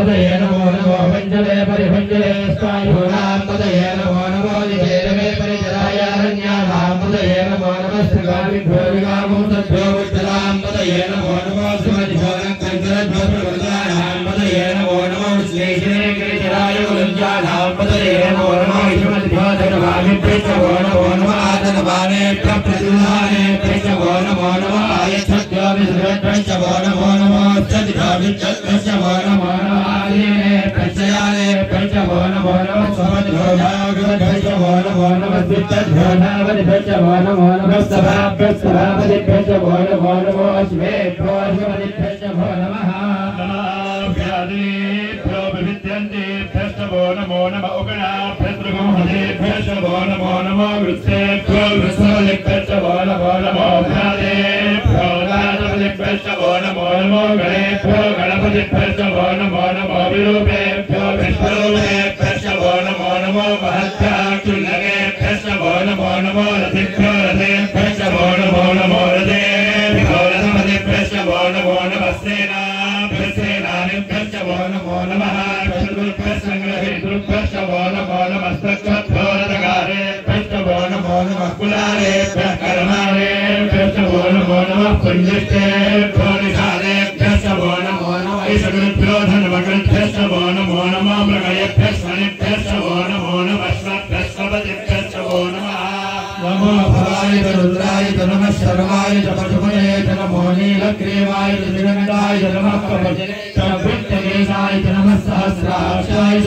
पदये नमो नमो भञ्जले परिभञ्जले स्वायुनां पदये नमो नमो दिशेरमे परिचरायारण्यानां पदये नमो नमस्त्रिगामिभ्योरिगामुतभ्यो विठ्ठलां पदये नमो नमो सुमतिभोगं कङ्करभ्यो प्रवृत्तानां पदये नमो नमो श्रीश्री गिरिचराय गुरुञ्जानां पदये नमो नमो सुमतिभ्यो धनभागिभ्यो नमो नमो आदनवानेभ्यः प्रतिदानेभ्यो नमो नमो आयच्छद्भ्यो विसृजद्भ्यो नमो नमो सतिभागिभ्यो नमो नमो प्रचयाले प्रचवो नमो नमः स्वमतिभ्यो नमो नमः वित्तभ्यो नमो नमः सभापतिभ्यो नमो नमो अश्वेभ्यो अश्वतिभ्यो नमः व्याधिभ्यो विविद्यन्तेभ्यो नमो नमः उगणाभ्यस्त्रिगुंहतेभ्यो नमो नमः वृत्सेभ्यो वृत्सवलिभ्यो नमो नमो भ्रातेभ्यो राजपतिभ्यो नमो नमो गणेभ्यो गणपतिभ्यो नमो नमो विरूपेभ्यो विष्णुरूपेभ्यो नमो नमो महद्भ्याक्षुल्लकेभ्यो नमो नमो रथिभ्यो रथेभ्यो नमो नमो रथेभ्यो रथपतिभ्यो नमो नमः सेनानिभ्यो नमो नमः संग्रहेतृभ्यो नमो नमस्तभ्यो रथकारेभ्यो नमो नमः कुलारेभ्यः कर्मारेभ्यो नमो नमः पुण्येभ्यो निषादेभ्यो नमो नमः ईश्वरेभ्यो धनमग्रेभ्यो नमो नमः मृगयेभ्यः स्वनेभ्यो नमो नमः स्वपतिभ्यो नमः नमो भवाय रुद्राय नमः शर्वाय पशुपते नमो नीलग्रीवाय दिगंताय नमः कवचे नमः सहस्राक्षाय